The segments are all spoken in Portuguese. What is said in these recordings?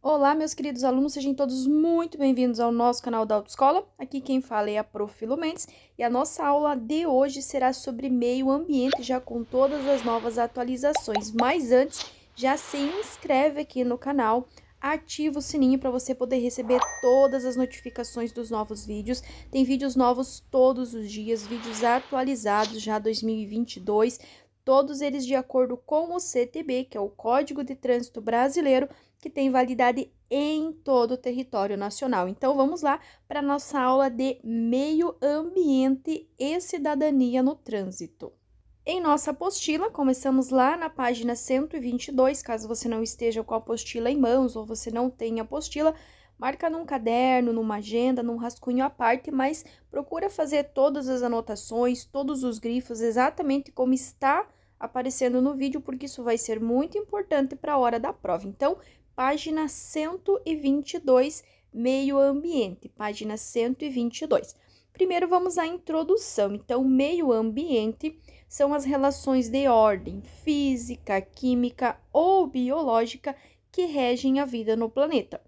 Olá, meus queridos alunos, sejam todos muito bem-vindos ao nosso canal da Autoescola. Aqui quem fala é a Prof. Filomeno Mendes e a nossa aula de hoje será sobre meio ambiente, já com todas as novas atualizações. Mas antes, já se inscreve aqui no canal, ativa o sininho para você poder receber todas as notificações dos novos vídeos. Tem vídeos novos todos os dias, vídeos atualizados já 2022, todos eles de acordo com o CTB, que é o Código de Trânsito Brasileiro, que tem validade em todo o território nacional. Então, vamos lá para a nossa aula de meio ambiente e cidadania no trânsito. Em nossa apostila, começamos lá na página 122, caso você não esteja com a apostila em mãos ou você não tenha apostila, marca num caderno, numa agenda, num rascunho à parte, mas procura fazer todas as anotações, todos os grifos, exatamente como está aparecendo no vídeo, porque isso vai ser muito importante para a hora da prova. Então, página 122, meio ambiente, página 122. Primeiro vamos à introdução. Então, meio ambiente são as relações de ordem física, química ou biológica que regem a vida no planeta.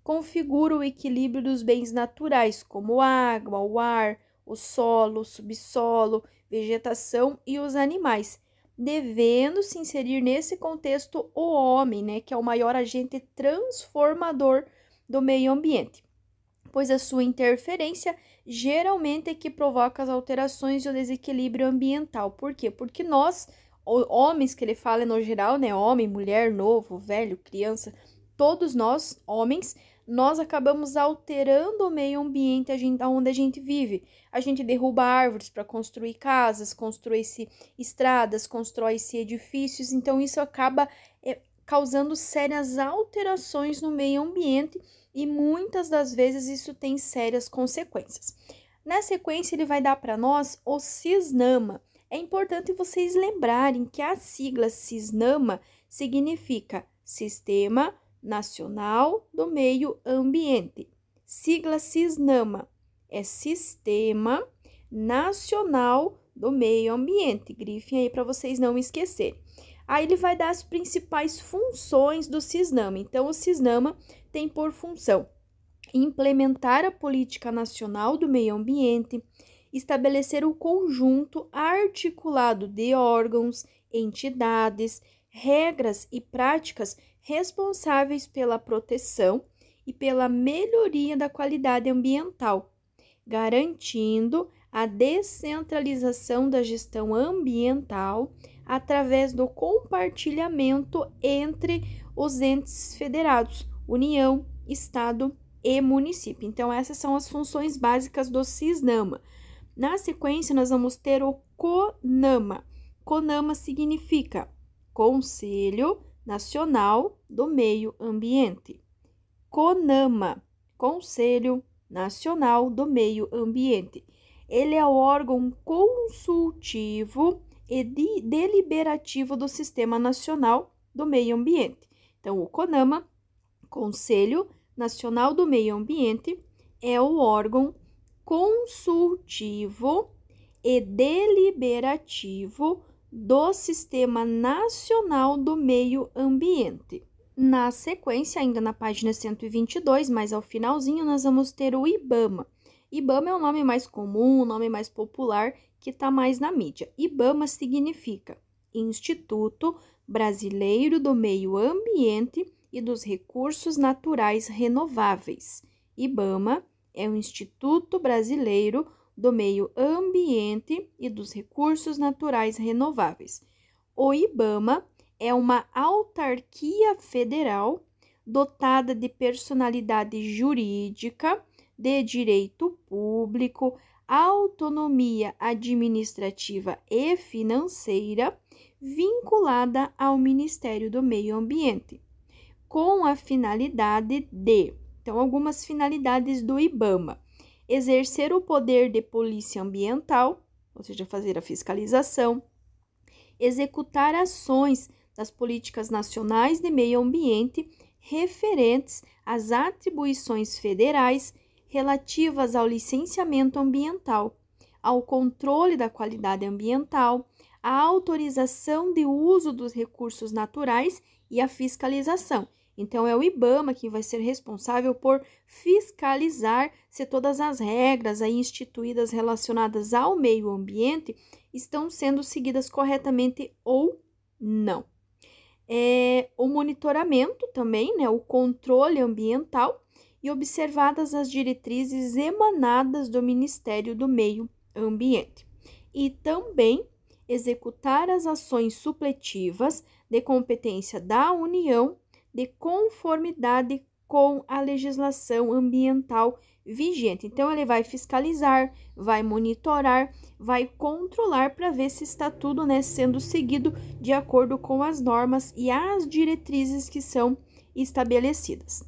Configura o equilíbrio dos bens naturais, como água, o ar, o solo, o subsolo, vegetação e os animais, devendo se inserir nesse contexto o homem, né, que é o maior agente transformador do meio ambiente, pois a sua interferência geralmente é que provoca as alterações e o desequilíbrio ambiental. Por quê? Porque nós, homens, que ele fala no geral, né, homem, mulher, novo, velho, criança, todos nós, homens, nós acabamos alterando o meio ambiente onde a gente vive. A gente derruba árvores para construir casas, constrói-se estradas, constrói-se edifícios, então isso acaba causando sérias alterações no meio ambiente e muitas das vezes isso tem sérias consequências. Na sequência, ele vai dar para nós o CISNAMA. É importante vocês lembrarem que a sigla CISNAMA significa Sistema Nacional do Meio Ambiente. Sigla CISNAMA é Sistema Nacional do Meio Ambiente. Grifem aí para vocês não esquecerem. Aí ele vai dar as principais funções do CISNAMA. Então, o CISNAMA tem por função implementar a política nacional do meio ambiente, estabelecer o conjunto articulado de órgãos, entidades, regras e práticas responsáveis pela proteção e pela melhoria da qualidade ambiental, garantindo a descentralização da gestão ambiental através do compartilhamento entre os entes federados, União, Estado e município. Então, essas são as funções básicas do CISNAMA. Na sequência, nós vamos ter o CONAMA. CONAMA significa Conselho Nacional do Meio Ambiente. CONAMA, Conselho Nacional do Meio Ambiente. Ele é o órgão consultivo e deliberativo do Sistema Nacional do Meio Ambiente. Então, o CONAMA, Conselho Nacional do Meio Ambiente, é o órgão consultivo e deliberativo do Sistema Nacional do Meio Ambiente. Na sequência, ainda na página 122, mais ao finalzinho, nós vamos ter o IBAMA. IBAMA é o nome mais comum, o nome mais popular, que está mais na mídia. IBAMA significa Instituto Brasileiro do Meio Ambiente e dos Recursos Naturais Renováveis. IBAMA é o Instituto Brasileiro do Meio Ambiente e dos Recursos Naturais Renováveis. O IBAMA é uma autarquia federal dotada de personalidade jurídica, de direito público, autonomia administrativa e financeira, vinculada ao Ministério do Meio Ambiente, com a finalidade de, então, algumas finalidades do IBAMA: exercer o poder de polícia ambiental, ou seja, fazer a fiscalização, executar ações das políticas nacionais de meio ambiente referentes às atribuições federais relativas ao licenciamento ambiental, ao controle da qualidade ambiental, à autorização de uso dos recursos naturais e à fiscalização. Então, é o IBAMA que vai ser responsável por fiscalizar se todas as regras aí instituídas relacionadas ao meio ambiente estão sendo seguidas corretamente ou não. O monitoramento também, né, o controle ambiental e observadas as diretrizes emanadas do Ministério do Meio Ambiente. E também executar as ações supletivas de competência da União de conformidade com a legislação ambiental vigente. Então, ele vai fiscalizar, vai monitorar, vai controlar para ver se está tudo, né, sendo seguido de acordo com as normas e as diretrizes que são estabelecidas.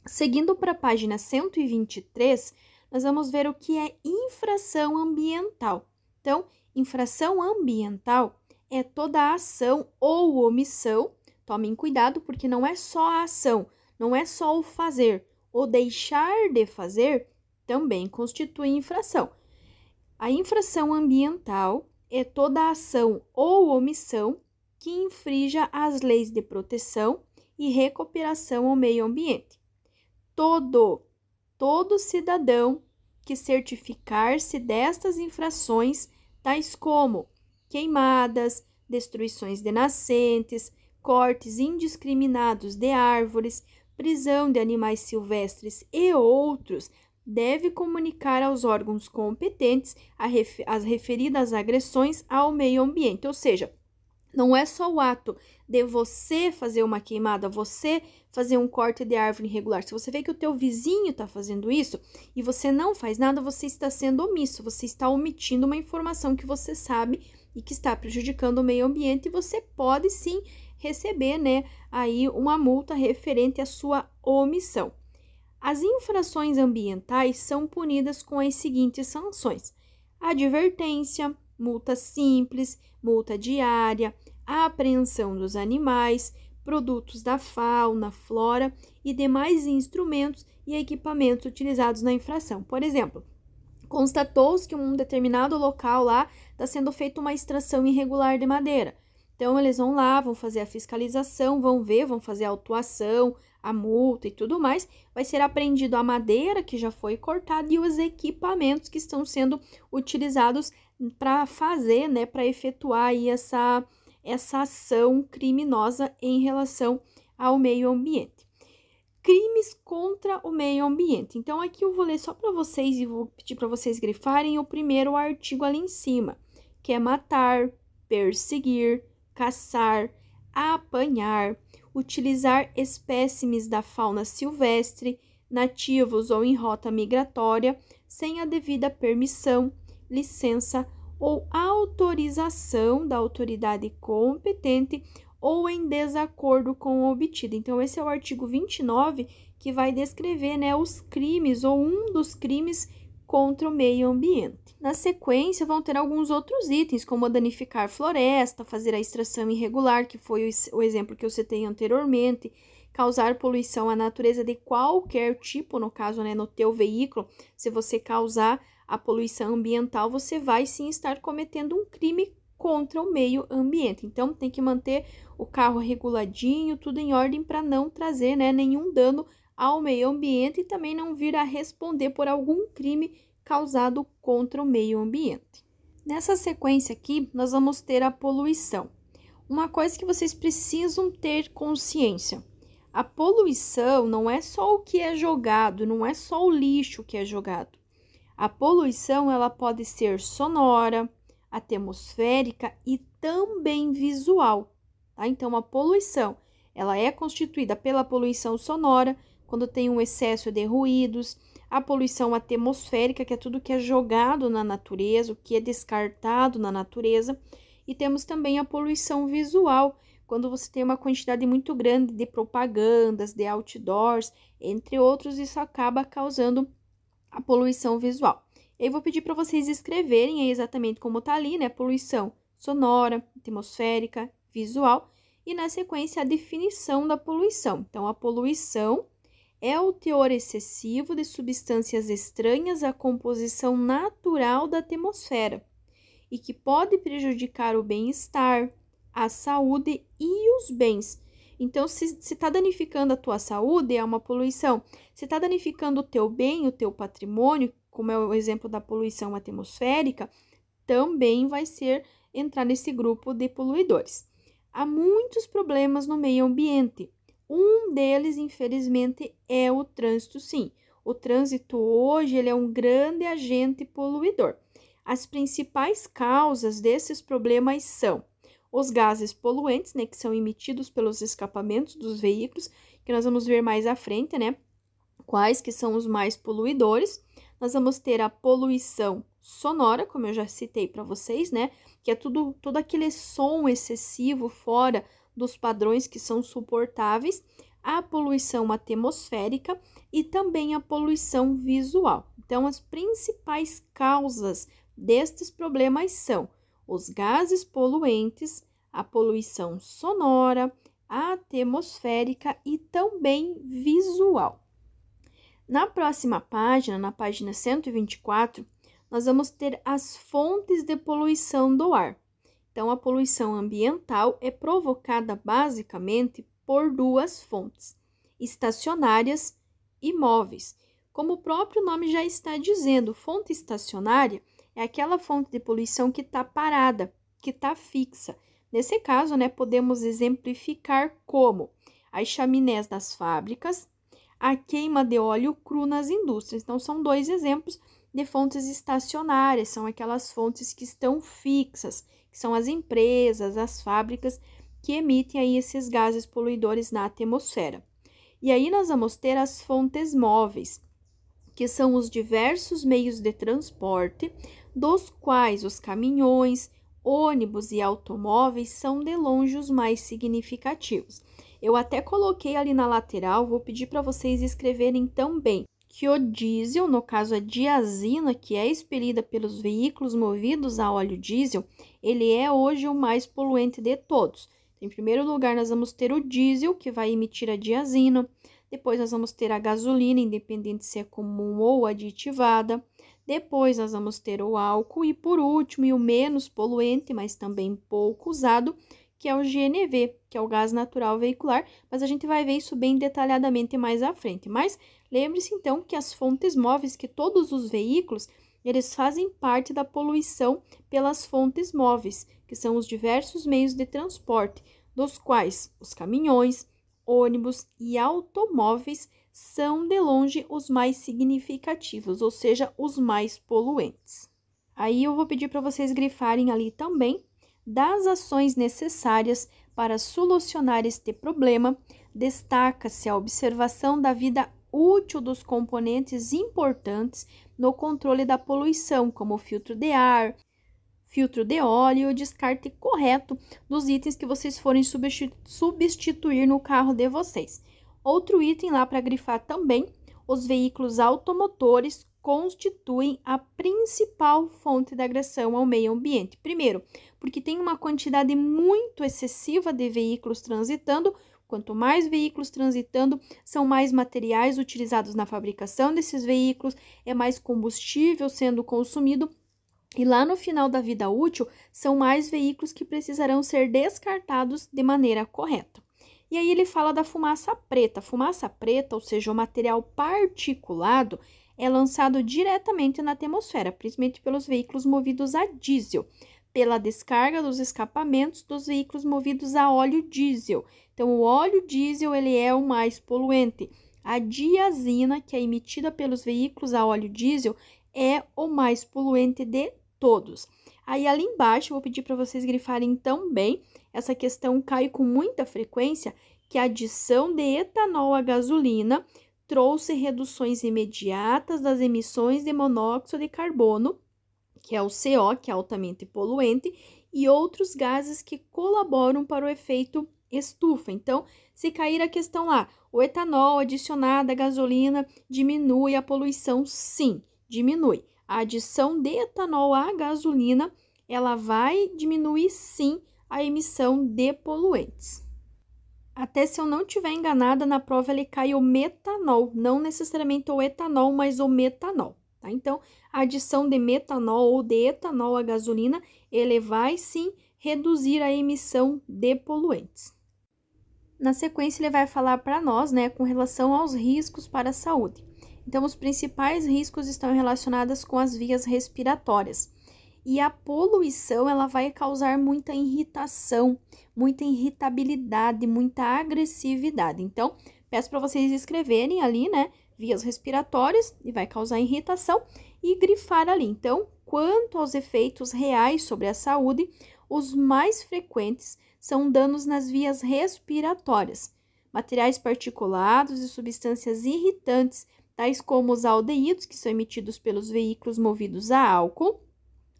Seguindo para a página 123, nós vamos ver o que é infração ambiental. Então, infração ambiental é toda a ação ou omissão, tomem cuidado porque não é só a ação, não é só o fazer, o deixar de fazer também constitui infração. A infração ambiental é toda a ação ou omissão que infrinja as leis de proteção e recuperação ao meio ambiente. Todo cidadão que certificar-se destas infrações, tais como queimadas, destruições de nascentes, cortes indiscriminados de árvores, prisão de animais silvestres e outros, deve comunicar aos órgãos competentes as referidas agressões ao meio ambiente. Ou seja, não é só o ato de você fazer uma queimada, você fazer um corte de árvore irregular. Se você vê que o teu vizinho está fazendo isso e você não faz nada, você está sendo omisso, você está omitindo uma informação que você sabe e que está prejudicando o meio ambiente e você pode sim receber, né, aí uma multa referente à sua omissão. As infrações ambientais são punidas com as seguintes sanções: advertência, multa simples, multa diária, apreensão dos animais, produtos da fauna, flora e demais instrumentos e equipamentos utilizados na infração. Por exemplo, constatou-se que em um determinado local lá está sendo feita uma extração irregular de madeira. Então, eles vão lá, vão fazer a fiscalização, vão ver, vão fazer a autuação, a multa e tudo mais. Vai ser apreendido a madeira que já foi cortada e os equipamentos que estão sendo utilizados para fazer, né, para efetuar aí essa ação criminosa em relação ao meio ambiente. Crimes contra o meio ambiente. Então, aqui eu vou ler só para vocês e vou pedir para vocês grifarem o primeiro artigo ali em cima, que é matar, perseguir, caçar, apanhar, utilizar espécimes da fauna silvestre, nativos ou em rota migratória, sem a devida permissão, licença ou autorização da autoridade competente ou em desacordo com o obtido. Então, esse é o artigo 29, que vai descrever, né, os crimes ou um dos crimes contra o meio ambiente. Na sequência, vão ter alguns outros itens, como danificar floresta, fazer a extração irregular, que foi o exemplo que eu citei anteriormente, causar poluição à natureza de qualquer tipo, no caso, né, no teu veículo, se você causar a poluição ambiental, você vai sim estar cometendo um crime contra o meio ambiente. Então, tem que manter o carro reguladinho, tudo em ordem para não trazer, né, nenhum dano ao meio ambiente e também não vir a responder por algum crime causado contra o meio ambiente. Nessa sequência aqui, nós vamos ter a poluição. Uma coisa que vocês precisam ter consciência: a poluição não é só o que é jogado, não é só o lixo que é jogado. A poluição, ela pode ser sonora, atmosférica e também visual, tá? Então, a poluição, ela é constituída pela poluição sonora, quando tem um excesso de ruídos, a poluição atmosférica, que é tudo que é jogado na natureza, o que é descartado na natureza, e temos também a poluição visual, quando você tem uma quantidade muito grande de propagandas, de outdoors, entre outros, isso acaba causando a poluição visual. Eu vou pedir para vocês escreverem aí exatamente como está ali, né? Poluição sonora, atmosférica, visual, e na sequência a definição da poluição. Então, a poluição é o teor excessivo de substâncias estranhas à composição natural da atmosfera e que pode prejudicar o bem-estar, a saúde e os bens, Então, se está danificando a tua saúde, é uma poluição. Se está danificando o teu bem, o teu patrimônio, como é o exemplo da poluição atmosférica, também vai entrar nesse grupo de poluidores. Há muitos problemas no meio ambiente. Um deles, infelizmente, é o trânsito, sim. O trânsito hoje ele é um grande agente poluidor. As principais causas desses problemas são os gases poluentes, né, que são emitidos pelos escapamentos dos veículos, que nós vamos ver mais à frente, né, quais que são os mais poluidores. Nós vamos ter a poluição sonora, como eu já citei para vocês, né, que é todo aquele som excessivo fora dos padrões que são suportáveis, a poluição atmosférica e também a poluição visual. Então, as principais causas destes problemas são os gases poluentes, a poluição sonora, a atmosférica e também visual. Na próxima página, na página 124, nós vamos ter as fontes de poluição do ar. Então, a poluição ambiental é provocada basicamente por duas fontes, estacionárias e móveis. Como o próprio nome já está dizendo, fonte estacionária é aquela fonte de poluição que está parada, que está fixa. Nesse caso, né, podemos exemplificar como as chaminés das fábricas, a queima de óleo cru nas indústrias. Então, são dois exemplos de fontes estacionárias, são aquelas fontes que estão fixas, que são as empresas, as fábricas que emitem aí esses gases poluidores na atmosfera. E aí nós vamos ter as fontes móveis, que são os diversos meios de transporte, dos quais os caminhões, ônibus e automóveis são de longe os mais significativos. Eu até coloquei ali na lateral, vou pedir para vocês escreverem também que o diesel, no caso a diazina, que é expelida pelos veículos movidos a óleo diesel, ele é hoje o mais poluente de todos. Em primeiro lugar, nós vamos ter o diesel, que vai emitir a diazina. Depois, nós vamos ter a gasolina, independente se é comum ou aditivada. Depois, nós vamos ter o álcool. E, por último, e o menos poluente, mas também pouco usado, que é o GNV, que é o gás natural veicular. Mas a gente vai ver isso bem detalhadamente mais à frente. Mas lembre-se, então, que as fontes móveis, que todos os veículos, eles fazem parte da poluição pelas fontes móveis, que são os diversos meios de transporte, dos quais os caminhões, ônibus e automóveis são de longe os mais significativos, ou seja, os mais poluentes. Aí eu vou pedir para vocês grifarem ali também das ações necessárias para solucionar este problema. Destaca-se a observação da vida útil dos componentes importantes no controle da poluição, como filtro de ar, filtro de óleo e o descarte correto dos itens que vocês forem substituir no carro de vocês. Outro item lá para grifar também, os veículos automotores constituem a principal fonte de agressão ao meio ambiente. Primeiro, porque tem uma quantidade muito excessiva de veículos transitando. Quanto mais veículos transitando, são mais materiais utilizados na fabricação desses veículos, é mais combustível sendo consumido. E lá no final da vida útil, são mais veículos que precisarão ser descartados de maneira correta. E aí ele fala da fumaça preta. A fumaça preta, ou seja, o material particulado, é lançado diretamente na atmosfera, principalmente pelos veículos movidos a diesel, pela descarga dos escapamentos dos veículos movidos a óleo diesel. Então, o óleo diesel ele é o mais poluente. A diazina, que é emitida pelos veículos a óleo diesel, é o mais poluente de todos. Aí, ali embaixo, eu vou pedir para vocês grifarem também, essa questão cai com muita frequência, que a adição de etanol à gasolina trouxe reduções imediatas das emissões de monóxido de carbono, que é o CO, que é altamente poluente, e outros gases que colaboram para o efeito estufa. Então, se cair a questão lá, o etanol adicionado à gasolina diminui a poluição? Sim, diminui. A adição de etanol à gasolina, ela vai diminuir sim a emissão de poluentes. Até se eu não estiver enganada, na prova ele cai o metanol, não necessariamente o etanol, mas o metanol. Tá? Então, a adição de metanol ou de etanol à gasolina, ele vai sim reduzir a emissão de poluentes. Na sequência, ele vai falar para nós, né, com relação aos riscos para a saúde. Então, os principais riscos estão relacionados com as vias respiratórias. E a poluição, ela vai causar muita irritação, muita irritabilidade, muita agressividade. Então, peço para vocês escreverem ali, né, vias respiratórias, e vai causar irritação, e grifar ali. Então, quanto aos efeitos reais sobre a saúde, os mais frequentes são danos nas vias respiratórias, materiais particulados e substâncias irritantes, tais como os aldeídos, que são emitidos pelos veículos movidos a álcool,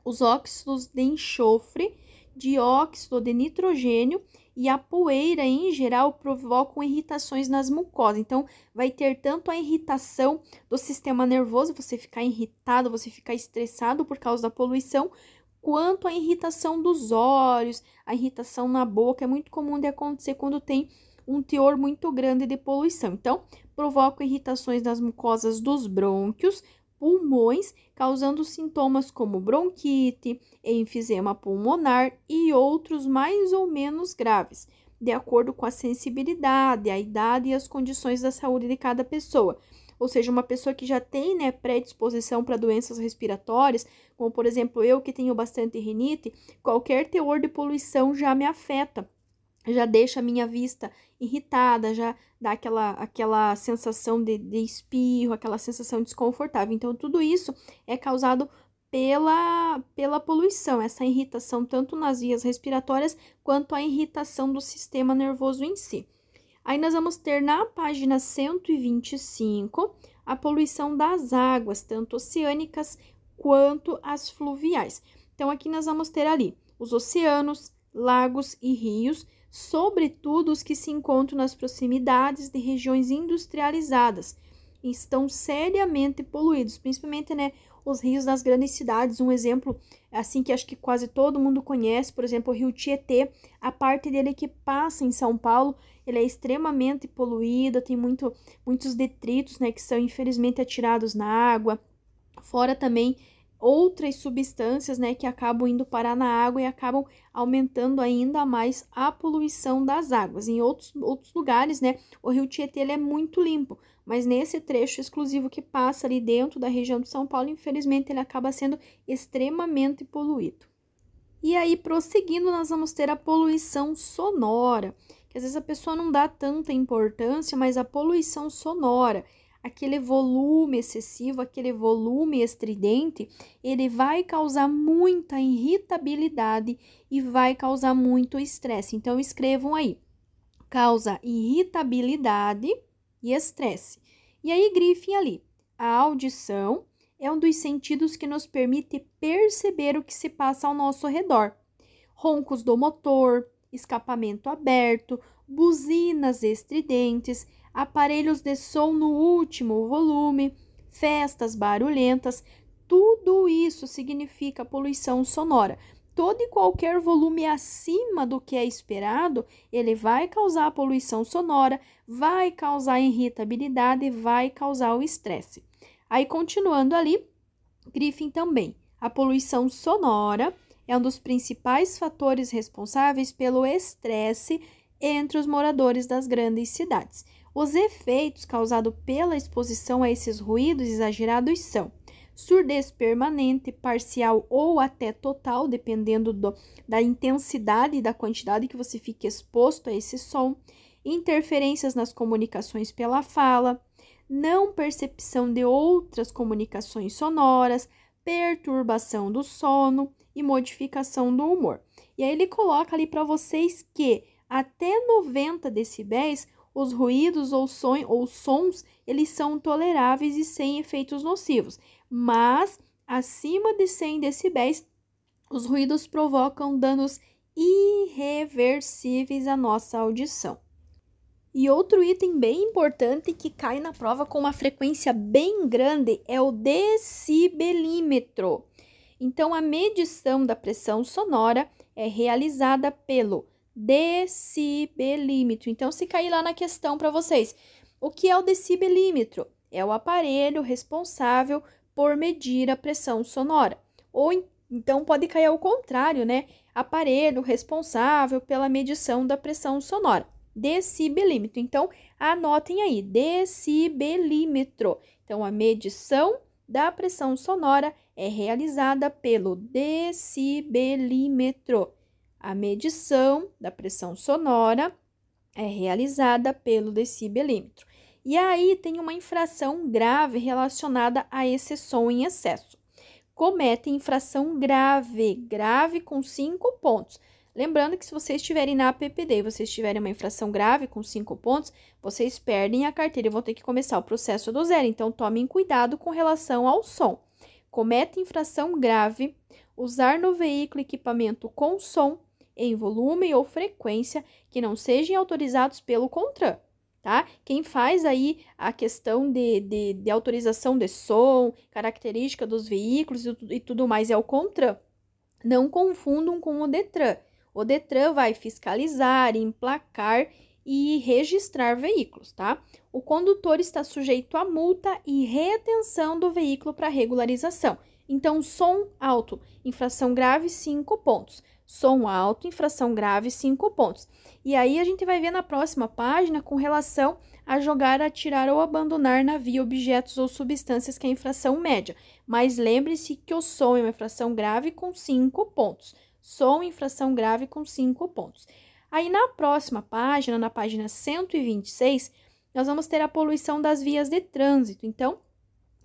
os óxidos de enxofre, dióxido de nitrogênio e a poeira, em geral, provocam irritações nas mucosas. Então, vai ter tanto a irritação do sistema nervoso, você ficar irritado, você ficar estressado por causa da poluição, quanto a irritação dos olhos, a irritação na boca. É muito comum de acontecer quando tem um teor muito grande de poluição. Então, provoca irritações nas mucosas dos brônquios, pulmões, causando sintomas como bronquite, enfisema pulmonar e outros mais ou menos graves, de acordo com a sensibilidade, a idade e as condições da saúde de cada pessoa. Ou seja, uma pessoa que já tem, né, predisposição para doenças respiratórias, como por exemplo eu que tenho bastante rinite, qualquer teor de poluição já me afeta, já deixa a minha vista irritada, já dá aquela sensação de espirro, aquela sensação desconfortável. Então, tudo isso é causado pela poluição, essa irritação tanto nas vias respiratórias quanto a irritação do sistema nervoso em si. Aí nós vamos ter na página 125 a poluição das águas, tanto oceânicas quanto as fluviais. Então, aqui nós vamos ter ali os oceanos, lagos e rios, sobretudo os que se encontram nas proximidades de regiões industrializadas, estão seriamente poluídos, principalmente, né, os rios das grandes cidades. Um exemplo, assim, que acho que quase todo mundo conhece, por exemplo, o rio Tietê, a parte dele que passa em São Paulo, ele é extremamente poluído, tem muitos detritos, né, que são infelizmente atirados na água, fora também outras substâncias, né, que acabam indo parar na água e acabam aumentando ainda mais a poluição das águas. Em outros lugares, né, o rio Tietê ele é muito limpo, mas nesse trecho exclusivo que passa ali dentro da região de São Paulo, infelizmente, ele acaba sendo extremamente poluído. E aí, prosseguindo, nós vamos ter a poluição sonora, que às vezes a pessoa não dá tanta importância, mas a poluição sonora, aquele volume excessivo, aquele volume estridente, ele vai causar muita irritabilidade e vai causar muito estresse. Então, escrevam aí, causa irritabilidade e estresse. E aí, grifem ali, a audição é um dos sentidos que nos permite perceber o que se passa ao nosso redor. Roncos do motor, escapamento aberto, buzinas estridentes, aparelhos de som no último volume, festas barulhentas, tudo isso significa poluição sonora. Todo e qualquer volume acima do que é esperado, ele vai causar poluição sonora, vai causar irritabilidade, vai causar o estresse. Aí, continuando ali, grifem também. A poluição sonora é um dos principais fatores responsáveis pelo estresse entre os moradores das grandes cidades. Os efeitos causados pela exposição a esses ruídos exagerados são surdez permanente, parcial ou até total, dependendo da intensidade e da quantidade que você fique exposto a esse som, interferências nas comunicações pela fala, não percepção de outras comunicações sonoras, perturbação do sono e modificação do humor. E aí ele coloca ali para vocês que até 90 decibéis os ruídos ou sons, eles são toleráveis e sem efeitos nocivos, mas acima de 100 decibéis, os ruídos provocam danos irreversíveis à nossa audição. E outro item bem importante que cai na prova com uma frequência bem grande é o decibelímetro. Então, a medição da pressão sonora é realizada pelo decibelímetro. Então, se cair lá na questão para vocês, o que é o decibelímetro? É o aparelho responsável por medir a pressão sonora. Ou então pode cair ao contrário, né? Aparelho responsável pela medição da pressão sonora. decibelímetro. Então, anotem aí, decibelímetro. Então, a medição da pressão sonora é realizada pelo decibelímetro. A medição da pressão sonora é realizada pelo decibelímetro. E aí tem uma infração grave relacionada a esse som em excesso. Cometem infração grave com 5 pontos. Lembrando que se vocês estiverem na APPD e vocês tiverem uma infração grave com 5 pontos, vocês perdem a carteira e vão ter que começar o processo do zero. Então, tomem cuidado com relação ao som. Comete infração grave, usar no veículo equipamento com som em volume ou frequência que não sejam autorizados pelo CONTRAN, tá? Quem faz aí a questão de autorização de som, característica dos veículos e tudo mais é o CONTRAN. Não confundam com o DETRAN. O DETRAN vai fiscalizar, emplacar e registrar veículos, tá? O condutor está sujeito a multa e retenção do veículo para regularização. Então, som alto, infração grave, 5 pontos. Som alto, infração grave, 5 pontos. E aí, a gente vai ver na próxima página com relação a jogar, atirar ou abandonar na via objetos ou substâncias, que é a infração média. Mas lembre-se que o som é uma infração grave com 5 pontos. Som, infração grave com 5 pontos. Aí, na próxima página, na página 126, nós vamos ter a poluição das vias de trânsito. Então,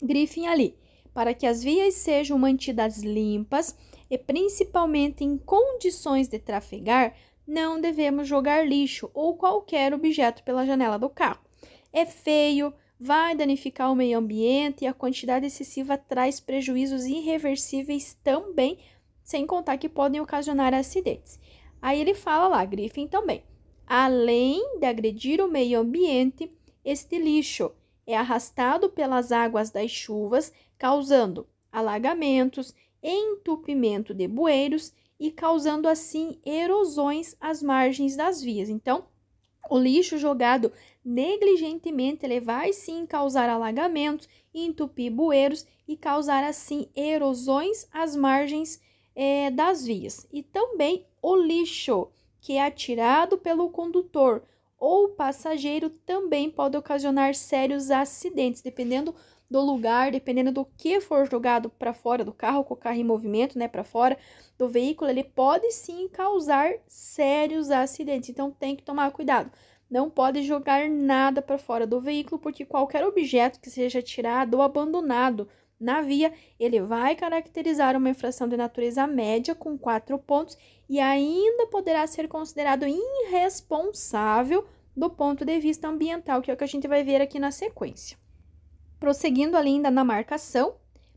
grifem ali. Para que as vias sejam mantidas limpas e principalmente em condições de trafegar, não devemos jogar lixo ou qualquer objeto pela janela do carro. É feio, vai danificar o meio ambiente e a quantidade excessiva traz prejuízos irreversíveis também, sem contar que podem ocasionar acidentes. Aí ele fala lá, grifem também. Além de agredir o meio ambiente, este lixo é arrastado pelas águas das chuvas, causando alagamentos, entupimento de bueiros e causando assim erosões às margens das vias. Então, o lixo jogado negligentemente ele vai sim causar alagamentos, entupir bueiros e causar assim erosões às margens das vias. E também o lixo que é atirado pelo condutor ou passageiro também pode ocasionar sérios acidentes, dependendo do lugar, dependendo do que for jogado para fora do carro, com o carro em movimento, né, para fora do veículo, ele pode sim causar sérios acidentes. Então tem que tomar cuidado. Não pode jogar nada para fora do veículo, porque qualquer objeto que seja tirado ou abandonado na via, ele vai caracterizar uma infração de natureza média com 4 pontos e ainda poderá ser considerado irresponsável do ponto de vista ambiental, que é o que a gente vai ver aqui na sequência. Prosseguindo ainda na marcação,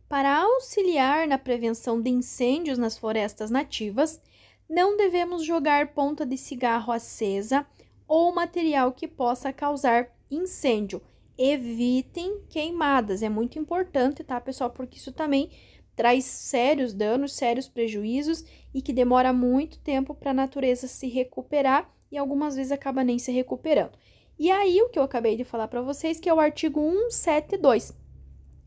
para auxiliar na prevenção de incêndios nas florestas nativas, não devemos jogar ponta de cigarro acesa ou material que possa causar incêndio. Evitem queimadas, é muito importante, tá, pessoal? Porque isso também traz sérios danos, sérios prejuízos e que demora muito tempo para a natureza se recuperar e algumas vezes acaba nem se recuperando. E aí, o que eu acabei de falar para vocês, que é o artigo 172,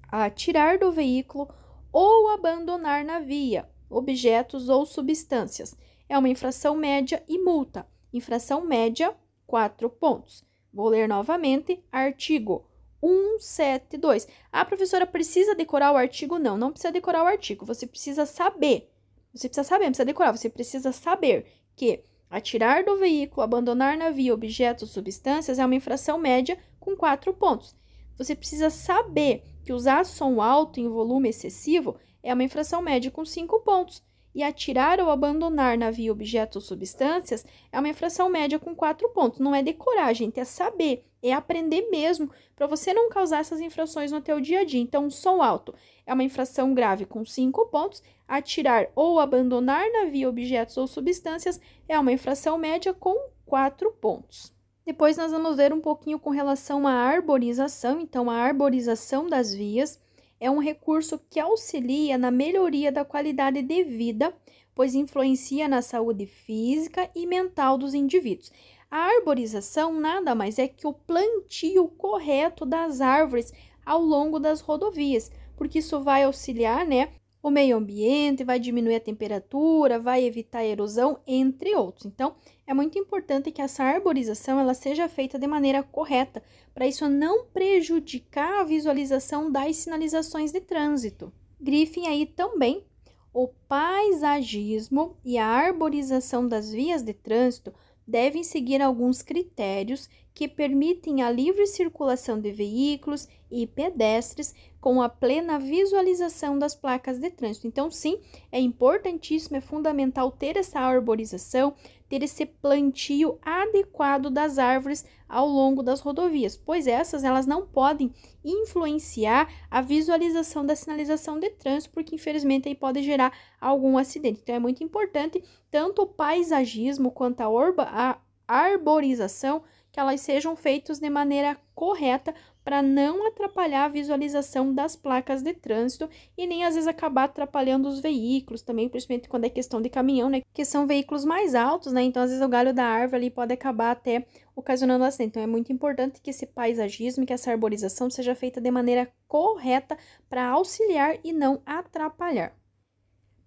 atirar do veículo ou abandonar na via objetos ou substâncias. É uma infração média e multa. Infração média, 4 pontos. Vou ler novamente, artigo 172. A professora precisa decorar o artigo? Não, não precisa decorar o artigo. Você precisa saber. Você precisa saber, não precisa decorar. Você precisa saber que atirar do veículo, abandonar na via objetos ou substâncias é uma infração média com 4 pontos. Você precisa saber que usar som alto em volume excessivo é uma infração média com 5 pontos. E atirar ou abandonar na via objetos ou substâncias é uma infração média com 4 pontos. Não é decorar, gente, é saber, é aprender mesmo, para você não causar essas infrações no teu dia a dia. Então, som alto é uma infração grave com 5 pontos, atirar ou abandonar na via objetos ou substâncias é uma infração média com 4 pontos. Depois nós vamos ver um pouquinho com relação à arborização. Então, a arborização das vias é um recurso que auxilia na melhoria da qualidade de vida, pois influencia na saúde física e mental dos indivíduos. A arborização nada mais é que o plantio correto das árvores ao longo das rodovias, porque isso vai auxiliar, né, o meio ambiente, vai diminuir a temperatura, vai evitar a erosão, entre outros. Então, é muito importante que essa arborização ela seja feita de maneira correta, para isso não prejudicar a visualização das sinalizações de trânsito. Grifem aí também o paisagismo e a arborização das vias de trânsito devem seguir alguns critérios que permitem a livre circulação de veículos e pedestres com a plena visualização das placas de trânsito. Então, sim, é importantíssimo, é fundamental ter essa arborização, ter esse plantio adequado das árvores ao longo das rodovias, pois elas não podem influenciar a visualização da sinalização de trânsito, porque infelizmente aí pode gerar algum acidente. Então, é muito importante tanto o paisagismo quanto a arborização, que elas sejam feitas de maneira correta para não atrapalhar a visualização das placas de trânsito e nem às vezes acabar atrapalhando os veículos também, principalmente quando é questão de caminhão, né, que são veículos mais altos, né, então às vezes o galho da árvore ali pode acabar até ocasionando acidente. Então é muito importante que esse paisagismo, que essa arborização seja feita de maneira correta para auxiliar e não atrapalhar.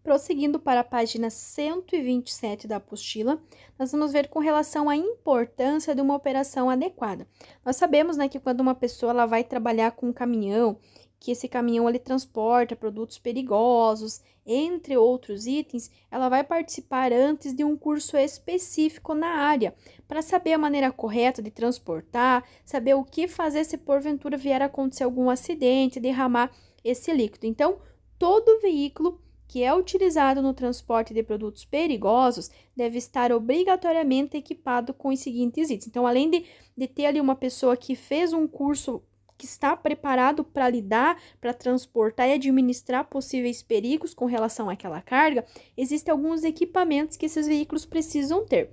Prosseguindo para a página 127 da apostila, nós vamos ver com relação à importância de uma operação adequada. Nós sabemos, né, que quando uma pessoa ela vai trabalhar com um caminhão, que esse caminhão ele transporta produtos perigosos, entre outros itens, ela vai participar antes de um curso específico na área, para saber a maneira correta de transportar, saber o que fazer se porventura vier a acontecer algum acidente, derramar esse líquido. Então, todo veículo que é utilizado no transporte de produtos perigosos deve estar obrigatoriamente equipado com os seguintes itens. Então, além de ter ali uma pessoa que fez um curso que está preparado para lidar, para transportar e administrar possíveis perigos com relação àquela carga, existem alguns equipamentos que esses veículos precisam ter.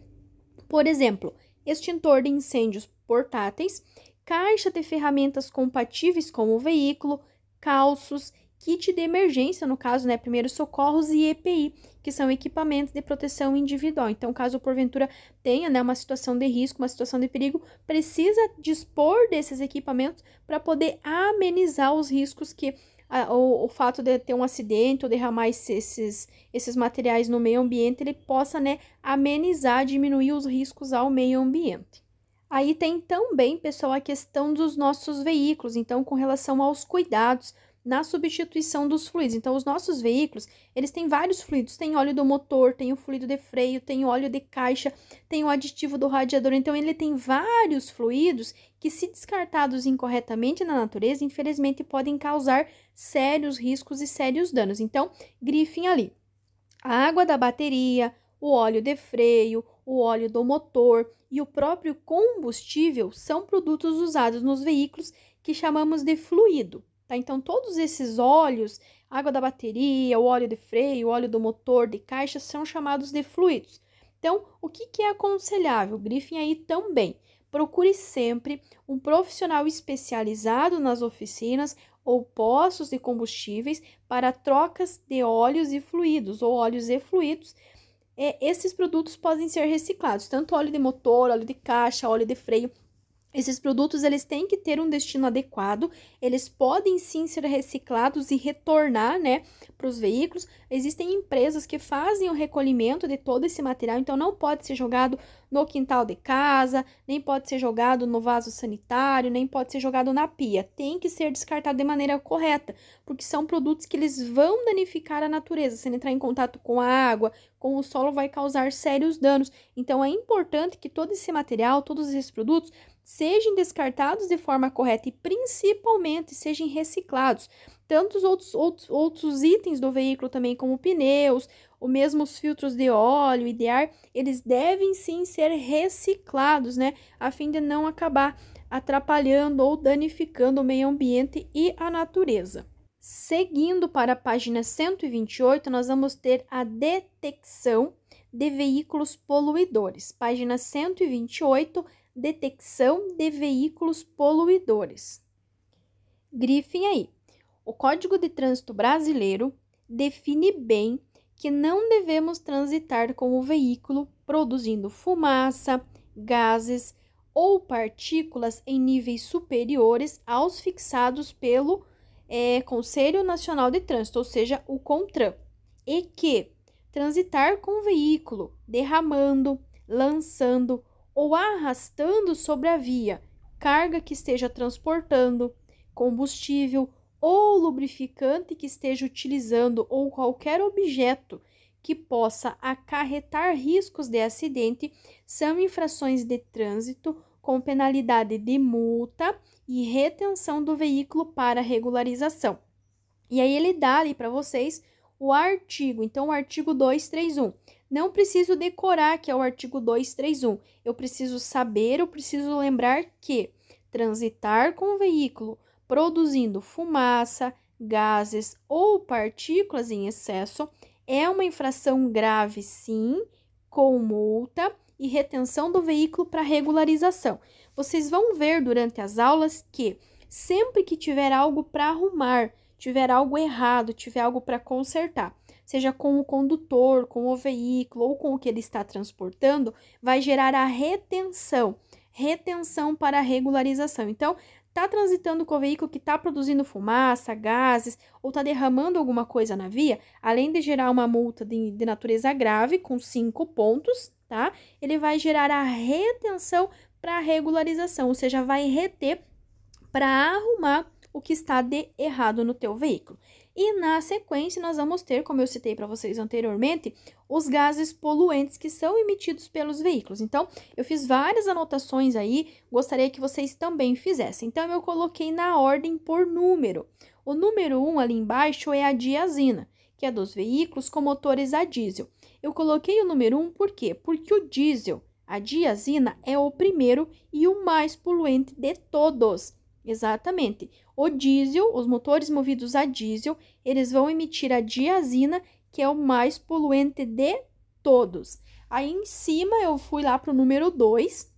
Por exemplo, extintor de incêndios portáteis, caixa de ferramentas compatíveis com o veículo, calços, kit de emergência, no caso, né, primeiros socorros e EPI, que são equipamentos de proteção individual. Então, caso porventura tenha, né, uma situação de risco, uma situação de perigo, precisa dispor desses equipamentos para poder amenizar os riscos que o fato de ter um acidente ou derramar esses materiais no meio ambiente, ele possa, né, amenizar, diminuir os riscos ao meio ambiente. Aí tem também, pessoal, a questão dos nossos veículos, então, com relação aos cuidados na substituição dos fluidos. Então, os nossos veículos, eles têm vários fluidos. Tem óleo do motor, tem o fluido de freio, tem o óleo de caixa, tem o aditivo do radiador. Então, ele tem vários fluidos que, se descartados incorretamente na natureza, infelizmente, podem causar sérios riscos e sérios danos. Então, grifem ali. A água da bateria, o óleo de freio, o óleo do motor e o próprio combustível são produtos usados nos veículos que chamamos de fluido. Tá? Então, todos esses óleos, água da bateria, o óleo de freio, o óleo do motor, de caixa, são chamados de fluidos. Então, o que é aconselhável? Grifem aí também. Procure sempre um profissional especializado nas oficinas ou postos de combustíveis para trocas de óleos e fluidos, ou óleos e fluidos. Esses produtos podem ser reciclados, tanto óleo de motor, óleo de caixa, óleo de freio. Esses produtos, eles têm que ter um destino adequado, eles podem sim ser reciclados e retornar, né, para os veículos. Existem empresas que fazem o recolhimento de todo esse material, então não pode ser jogado no quintal de casa, nem pode ser jogado no vaso sanitário, nem pode ser jogado na pia. Tem que ser descartado de maneira correta, porque são produtos que eles vão danificar a natureza. Se ele entrar em contato com a água, com o solo, vai causar sérios danos. Então, é importante que todo esse material, todos esses produtos, sejam descartados de forma correta e principalmente sejam reciclados. Tantos outros itens do veículo também, como pneus, ou mesmo os filtros de óleo e de ar, eles devem sim ser reciclados, né? A fim de não acabar atrapalhando ou danificando o meio ambiente e a natureza. Seguindo para a página 128, nós vamos ter a detecção de veículos poluidores. Página 128, detecção de veículos poluidores. Grifem aí. O Código de Trânsito Brasileiro define bem que não devemos transitar com o veículo produzindo fumaça, gases ou partículas em níveis superiores aos fixados pelo Conselho Nacional de Trânsito, ou seja, o CONTRAN. E que transitar com o veículo derramando, lançando ou arrastando sobre a via carga que esteja transportando, combustível ou lubrificante que esteja utilizando ou qualquer objeto que possa acarretar riscos de acidente são infrações de trânsito com penalidade de multa e retenção do veículo para regularização. E aí ele dá ali para vocês o artigo. Então, o artigo 231. Não preciso decorar que é o artigo 231. Eu preciso saber, eu preciso lembrar que transitar com o veículo produzindo fumaça, gases ou partículas em excesso é uma infração grave, sim, com multa e retenção do veículo para regularização. Vocês vão ver durante as aulas que sempre que tiver algo para arrumar, tiver algo errado, tiver algo para consertar, seja com o condutor, com o veículo ou com o que ele está transportando, vai gerar a retenção para a regularização. Então, está transitando com o veículo que está produzindo fumaça, gases ou está derramando alguma coisa na via, além de gerar uma multa de natureza grave com 5 pontos, tá? Ele vai gerar a retenção para a regularização, ou seja, vai reter para arrumar o que está de errado no teu veículo. E na sequência nós vamos ter, como eu citei para vocês anteriormente, os gases poluentes que são emitidos pelos veículos. Então, eu fiz várias anotações aí, gostaria que vocês também fizessem. Então, eu coloquei na ordem por número. O número 1 ali embaixo é a diazina, que é dos veículos com motores a diesel. Eu coloquei o número 1 por quê? Porque o diesel, a diazina, é o primeiro e o mais poluente de todos. Exatamente. O diesel, os motores movidos a diesel, eles vão emitir a diazina, que é o mais poluente de todos. Aí em cima eu fui lá para o número 2,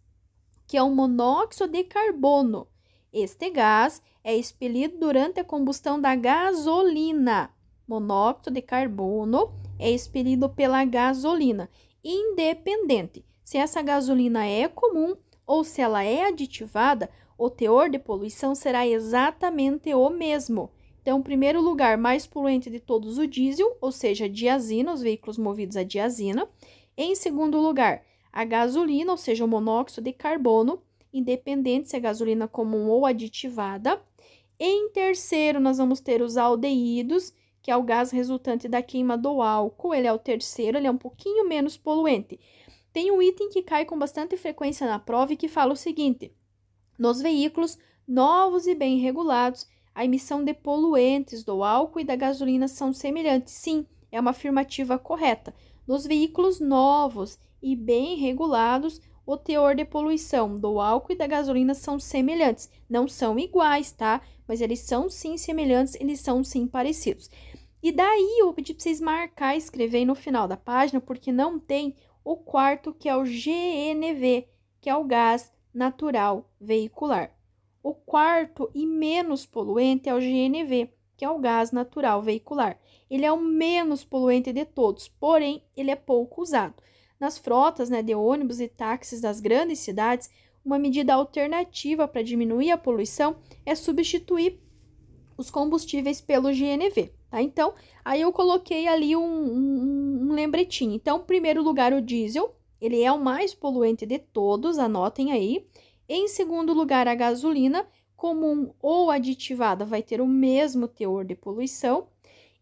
que é o monóxido de carbono. Este gás é expelido durante a combustão da gasolina. Monóxido de carbono é expelido pela gasolina, independente se essa gasolina é comum ou se ela é aditivada, o teor de poluição será exatamente o mesmo. Então, em primeiro lugar, mais poluente de todos o diesel, ou seja, a diazina, os veículos movidos a diazina. Em segundo lugar, a gasolina, ou seja, o monóxido de carbono, independente se é gasolina comum ou aditivada. Em terceiro, nós vamos ter os aldeídos, que é o gás resultante da queima do álcool. Ele é o terceiro, ele é um pouquinho menos poluente. Tem um item que cai com bastante frequência na prova e que fala o seguinte: nos veículos novos e bem regulados, a emissão de poluentes do álcool e da gasolina são semelhantes. Sim, é uma afirmativa correta. Nos veículos novos e bem regulados, o teor de poluição do álcool e da gasolina são semelhantes. Não são iguais, tá? Mas eles são sim semelhantes, eles são sim parecidos. E daí eu vou pedir para vocês marcar e escrever aí no final da página, porque não tem o quarto, que é o GNV, que é o gás natural veicular. O quarto e menos poluente é o GNV, que é o gás natural veicular. Ele é o menos poluente de todos, porém, ele é pouco usado. Nas frotas, de ônibus e táxis das grandes cidades, uma medida alternativa para diminuir a poluição é substituir os combustíveis pelo GNV, tá? Então, aí eu coloquei ali um lembretinho. Então, em primeiro lugar, o diesel, ele é o mais poluente de todos, anotem aí. Em segundo lugar, a gasolina, comum ou aditivada, vai ter o mesmo teor de poluição.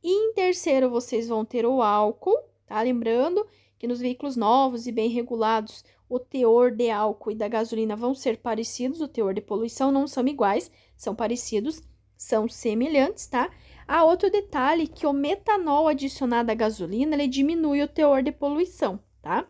E em terceiro, vocês vão ter o álcool, tá? Lembrando que nos veículos novos e bem regulados, o teor de álcool e da gasolina vão ser parecidos, o teor de poluição não são iguais, são parecidos, são semelhantes, tá? Há outro detalhe, que o metanol adicionado à gasolina, ele diminui o teor de poluição, tá?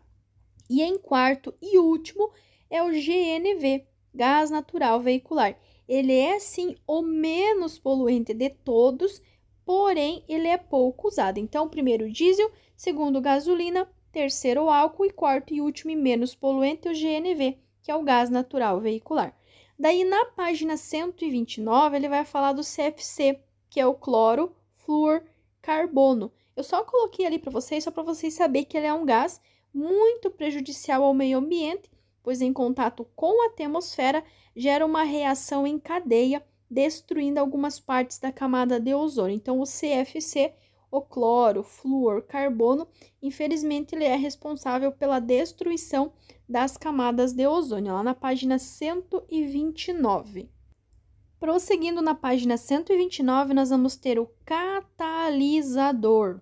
E em quarto e último é o GNV, gás natural veicular. Ele é, sim, o menos poluente de todos, porém, ele é pouco usado. Então, primeiro diesel, segundo gasolina, terceiro álcool e quarto e último e menos poluente o GNV, que é o gás natural veicular. Daí, na página 129, ele vai falar do CFC, que é o cloro, flúor, carbono. Eu só coloquei ali para vocês, só para vocês saberem que ele é um gás muito prejudicial ao meio ambiente, pois em contato com a atmosfera gera uma reação em cadeia destruindo algumas partes da camada de ozônio. Então, o CFC, o cloro, flúor, carbono, infelizmente, ele é responsável pela destruição das camadas de ozônio, lá na página 129. Prosseguindo na página 129, nós vamos ter o catalisador.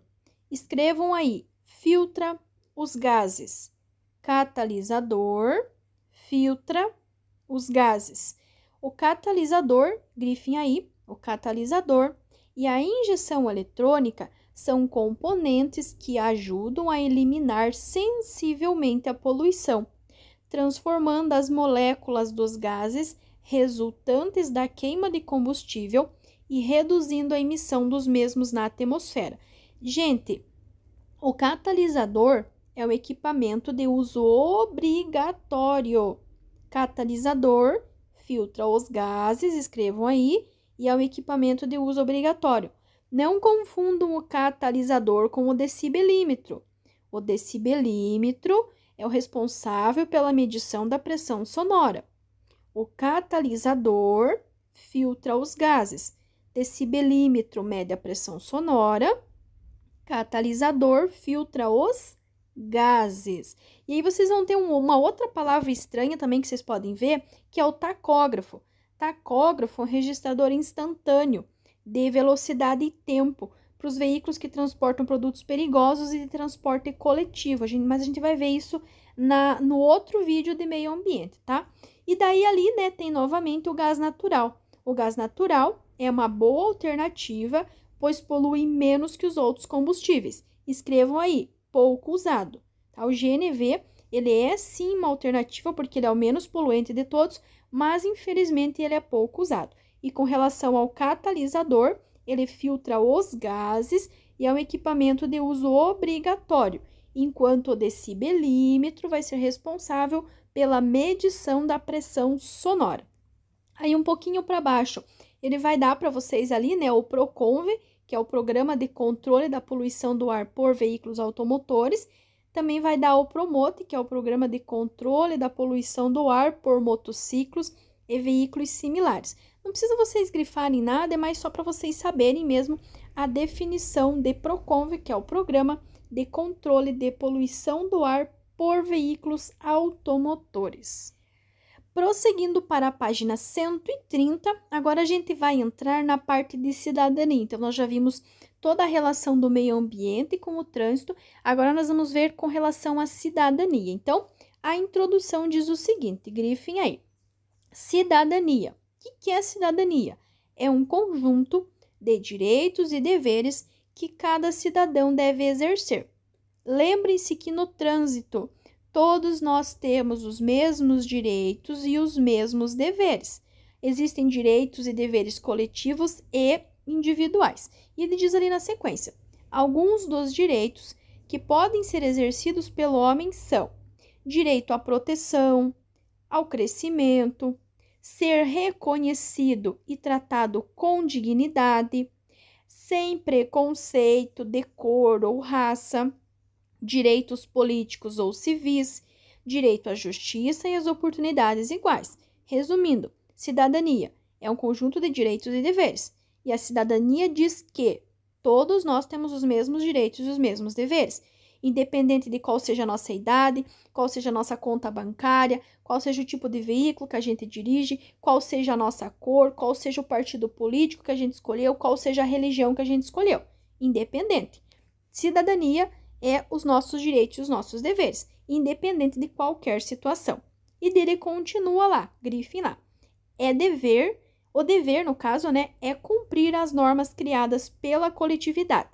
Escrevam aí, filtra os gases. Catalisador, filtra os gases. O catalisador, grifem aí, o catalisador e a injeção eletrônica são componentes que ajudam a eliminar sensivelmente a poluição, transformando as moléculas dos gases resultantes da queima de combustível e reduzindo a emissão dos mesmos na atmosfera. Gente, o catalisador é o equipamento de uso obrigatório. Catalisador filtra os gases, escrevam aí, e é o equipamento de uso obrigatório. Não confundam o catalisador com o decibelímetro. O decibelímetro é o responsável pela medição da pressão sonora. O catalisador filtra os gases. Decibelímetro mede a pressão sonora. Catalisador filtra os gases. E aí vocês vão ter uma outra palavra estranha também que vocês podem ver, que é o tacógrafo. Tacógrafo é um registrador instantâneo de velocidade e tempo para os veículos que transportam produtos perigosos e de transporte coletivo. Mas a gente vai ver isso no outro vídeo de meio ambiente, tá? E daí ali, né, tem novamente o gás natural. O gás natural é uma boa alternativa, pois polui menos que os outros combustíveis. Escrevam aí, pouco usado. Tá? O GNV, ele é sim uma alternativa, porque ele é o menos poluente de todos, mas infelizmente ele é pouco usado. E com relação ao catalisador, ele filtra os gases e é um equipamento de uso obrigatório, enquanto o decibelímetro vai ser responsável pela medição da pressão sonora. Aí um pouquinho para baixo, ele vai dar para vocês ali, né, o PROCONVE, que é o Programa de Controle da Poluição do Ar por Veículos Automotores. Também vai dar o PROMOTE, que é o Programa de Controle da Poluição do Ar por Motociclos e Veículos Similares. Não precisa vocês grifarem nada, é mais só para vocês saberem mesmo a definição de PROCONVE, que é o Programa de Controle de Poluição do Ar por Veículos Automotores. Prosseguindo para a página 130, agora a gente vai entrar na parte de cidadania. Então, nós já vimos toda a relação do meio ambiente com o trânsito, agora nós vamos ver com relação à cidadania. Então, a introdução diz o seguinte, grifem aí. Cidadania. O que é cidadania? É um conjunto de direitos e deveres que cada cidadão deve exercer. Lembrem-se que no trânsito, todos nós temos os mesmos direitos e os mesmos deveres. Existem direitos e deveres coletivos e individuais. E ele diz ali na sequência, alguns dos direitos que podem ser exercidos pelo homem são direito à proteção, ao crescimento, ser reconhecido e tratado com dignidade, sem preconceito de cor ou raça, direitos políticos ou civis, direito à justiça e às oportunidades iguais. Resumindo, cidadania é um conjunto de direitos e deveres. E a cidadania diz que todos nós temos os mesmos direitos e os mesmos deveres, independente de qual seja a nossa idade, qual seja a nossa conta bancária, qual seja o tipo de veículo que a gente dirige, qual seja a nossa cor, qual seja o partido político que a gente escolheu, qual seja a religião que a gente escolheu. Independente. Cidadania é os nossos direitos e os nossos deveres, independente de qualquer situação. E dele continua lá, grifem lá. É dever, o dever, no caso, né, é cumprir as normas criadas pela coletividade.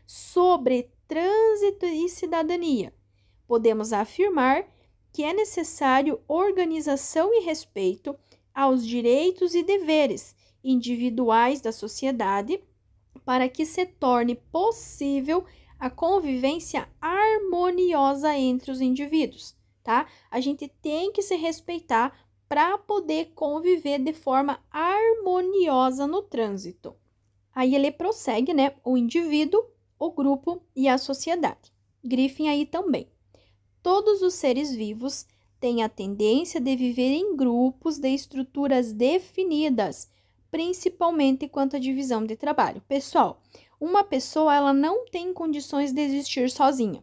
Sobre trânsito e cidadania, podemos afirmar que é necessário organização e respeito aos direitos e deveres individuais da sociedade para que se torne possível a convivência harmoniosa entre os indivíduos, tá? A gente tem que se respeitar para poder conviver de forma harmoniosa no trânsito. Aí ele prossegue, né? O indivíduo, o grupo e a sociedade. Grifem aí também. Todos os seres vivos têm a tendência de viver em grupos de estruturas definidas principalmente quanto à divisão de trabalho. Pessoal, uma pessoa ela não tem condições de existir sozinha.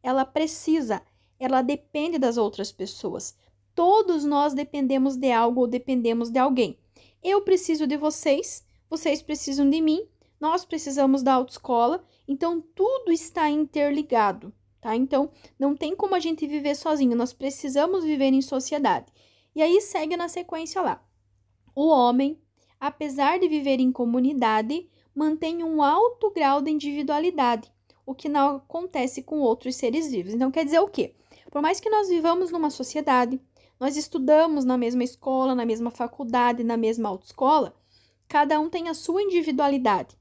Ela precisa, ela depende das outras pessoas. Todos nós dependemos de algo ou dependemos de alguém. Eu preciso de vocês, vocês precisam de mim, nós precisamos da autoescola, então tudo está interligado, tá? Então não tem como a gente viver sozinho, nós precisamos viver em sociedade. E aí segue na sequência lá. O homem, apesar de viver em comunidade, mantém um alto grau de individualidade, o que não acontece com outros seres vivos. Então quer dizer o quê? Por mais que nós vivamos numa sociedade, nós estudamos na mesma escola, na mesma faculdade, na mesma autoescola, cada um tem a sua individualidade,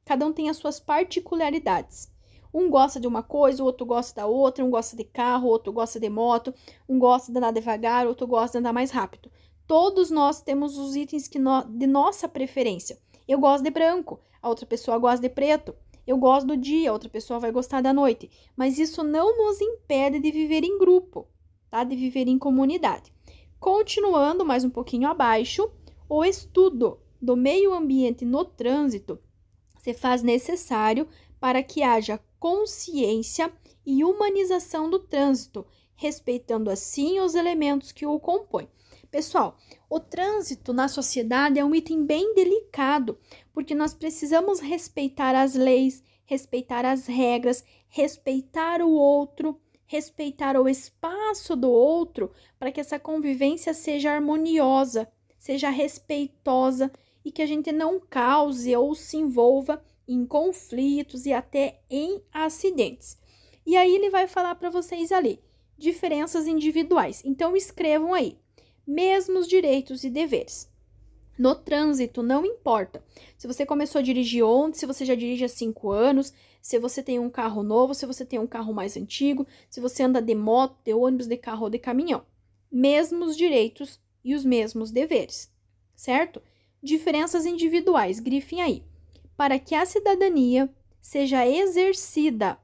cada um tem as suas particularidades. Um gosta de uma coisa, o outro gosta da outra, um gosta de carro, o outro gosta de moto, um gosta de andar devagar, o outro gosta de andar mais rápido. Todos nós temos os itens de nossa preferência. Eu gosto de branco, a outra pessoa gosta de preto. Eu gosto do dia, a outra pessoa vai gostar da noite. Mas isso não nos impede de viver em grupo, tá? De viver em comunidade. Continuando mais um pouquinho abaixo, o estudo do meio ambiente no trânsito se faz necessário para que haja consciência e humanização do trânsito, respeitando assim os elementos que o compõem. Pessoal, o trânsito na sociedade é um item bem delicado, porque nós precisamos respeitar as leis, respeitar as regras, respeitar o outro, respeitar o espaço do outro, para que essa convivência seja harmoniosa, seja respeitosa e que a gente não cause ou se envolva em conflitos e até em acidentes. E aí ele vai falar para vocês ali, diferenças individuais. Então escrevam aí. Mesmos direitos e deveres. No trânsito, não importa se você começou a dirigir ontem, se você já dirige há 5 anos, se você tem um carro novo, se você tem um carro mais antigo, se você anda de moto, de ônibus, de carro ou de caminhão. Mesmos direitos e os mesmos deveres, certo? Diferenças individuais, grifem aí. Para que a cidadania seja exercida,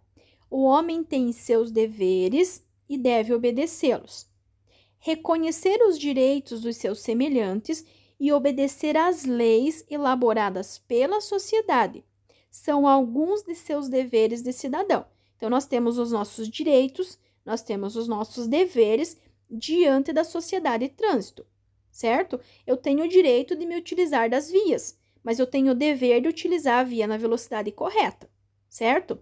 o homem tem seus deveres e deve obedecê-los. Reconhecer os direitos dos seus semelhantes e obedecer às leis elaboradas pela sociedade são alguns de seus deveres de cidadão. Então, nós temos os nossos direitos, nós temos os nossos deveres diante da sociedade de trânsito, certo? Eu tenho o direito de me utilizar das vias, mas eu tenho o dever de utilizar a via na velocidade correta, certo?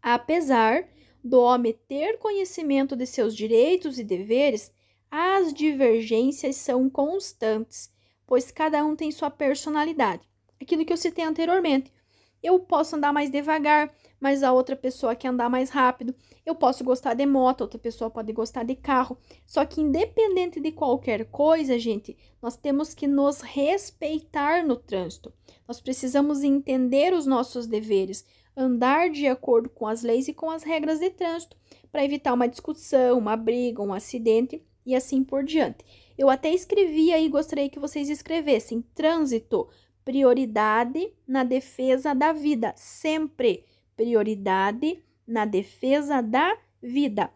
Apesar do homem ter conhecimento de seus direitos e deveres, as divergências são constantes, pois cada um tem sua personalidade. Aquilo que eu citei anteriormente. Eu posso andar mais devagar, mas a outra pessoa quer andar mais rápido. Eu posso gostar de moto, outra pessoa pode gostar de carro. Só que independente de qualquer coisa, gente, nós temos que nos respeitar no trânsito. Nós precisamos entender os nossos deveres, andar de acordo com as leis e com as regras de trânsito, para evitar uma discussão, uma briga, um acidente e assim por diante. Eu até escrevi aí, gostaria que vocês escrevessem: trânsito, prioridade na defesa da vida. Sempre prioridade na defesa da vida.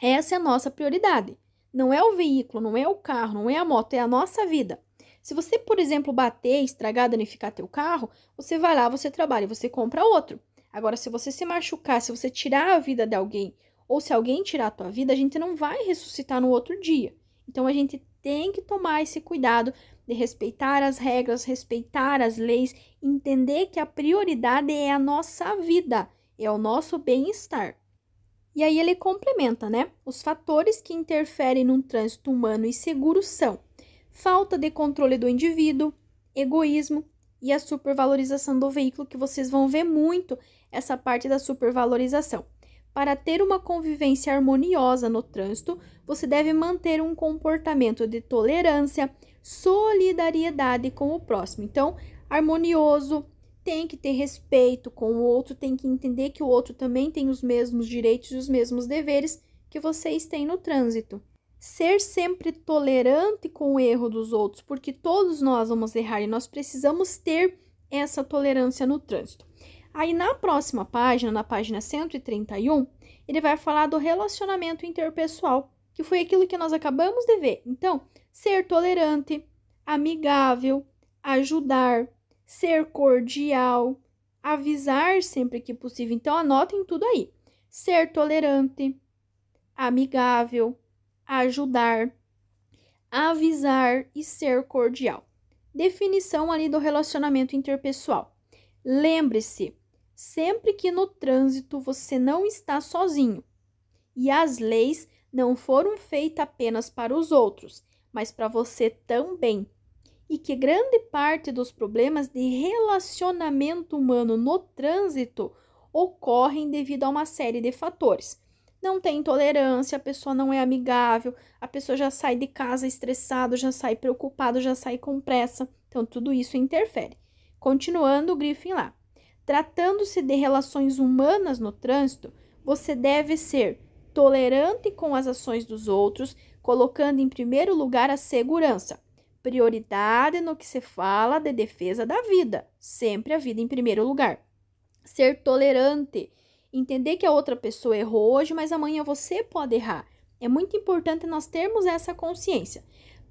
Essa é a nossa prioridade. Não é o veículo, não é o carro, não é a moto, é a nossa vida. Se você, por exemplo, bater, estragar, danificar teu carro, você vai lá, você trabalha, você compra outro. Agora, se você se machucar, se você tirar a vida de alguém, ou se alguém tirar a tua vida, a gente não vai ressuscitar no outro dia. Então, a gente tem que tomar esse cuidado de respeitar as regras, respeitar as leis, entender que a prioridade é a nossa vida, é o nosso bem-estar. E aí ele complementa, né? Os fatores que interferem num trânsito humano e seguro são falta de controle do indivíduo, egoísmo e a supervalorização do veículo, que vocês vão ver muito essa parte da supervalorização. Para ter uma convivência harmoniosa no trânsito, você deve manter um comportamento de tolerância, solidariedade com o próximo. Então, harmonioso, tem que ter respeito com o outro, tem que entender que o outro também tem os mesmos direitos e os mesmos deveres que vocês têm no trânsito. Ser sempre tolerante com o erro dos outros, porque todos nós vamos errar e nós precisamos ter essa tolerância no trânsito. Aí na próxima página, na página 131, ele vai falar do relacionamento interpessoal, que foi aquilo que nós acabamos de ver. Então, ser tolerante, amigável, ajudar, ser cordial, avisar sempre que possível. Então, anotem tudo aí. Ser tolerante, amigável, ajudar, avisar e ser cordial. Definição ali do relacionamento interpessoal. Lembre-se, sempre que no trânsito você não está sozinho e as leis não foram feitas apenas para os outros, mas para você também. E que grande parte dos problemas de relacionamento humano no trânsito ocorrem devido a uma série de fatores. Não tem tolerância, a pessoa não é amigável, a pessoa já sai de casa estressado, já sai preocupado, já sai com pressa. Então, tudo isso interfere. Continuando, grifem lá. Tratando-se de relações humanas no trânsito, você deve ser tolerante com as ações dos outros, colocando em primeiro lugar a segurança. Prioridade no que se fala de defesa da vida, sempre a vida em primeiro lugar. Ser tolerante, entender que a outra pessoa errou hoje, mas amanhã você pode errar. É muito importante nós termos essa consciência.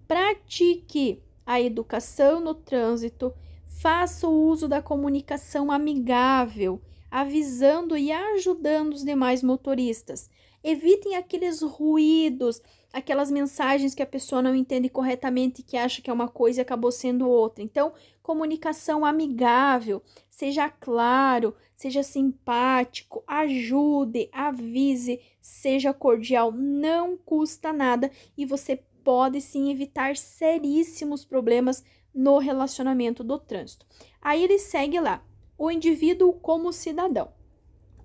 Pratique a educação no trânsito, faça o uso da comunicação amigável, avisando e ajudando os demais motoristas. Evitem aqueles ruídos, aquelas mensagens que a pessoa não entende corretamente, que acha que é uma coisa e acabou sendo outra. Então, comunicação amigável, seja claro, seja simpático, ajude, avise, seja cordial, não custa nada e você pode sim evitar seríssimos problemas no relacionamento do trânsito. Aí ele segue lá, o indivíduo como cidadão.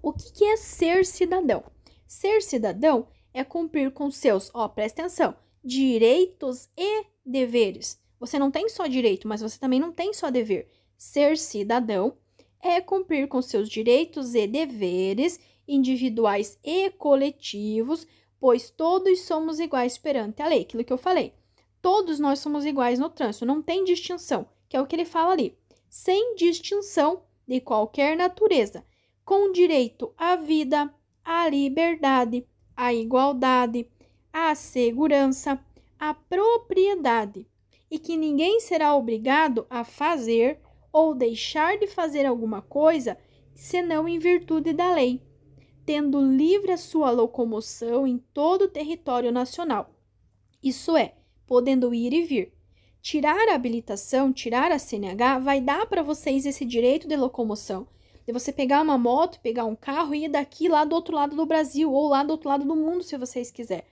O que é ser cidadão? Ser cidadão é cumprir com seus, presta atenção, direitos e deveres. Você não tem só direito, mas você também não tem só dever. Ser cidadão é cumprir com seus direitos e deveres individuais e coletivos, pois todos somos iguais perante a lei, aquilo que eu falei. Todos nós somos iguais no trânsito, não tem distinção, que é o que ele fala ali. Sem distinção de qualquer natureza, com direito à vida, à liberdade, à igualdade, à segurança, à propriedade, e que ninguém será obrigado a fazer ou deixar de fazer alguma coisa senão em virtude da lei, tendo livre a sua locomoção em todo o território nacional. Isso é, podendo ir e vir. Tirar a habilitação, tirar a CNH, vai dar para vocês esse direito de locomoção. De você pegar uma moto, pegar um carro e ir daqui lá do outro lado do Brasil ou lá do outro lado do mundo, se vocês quiserem.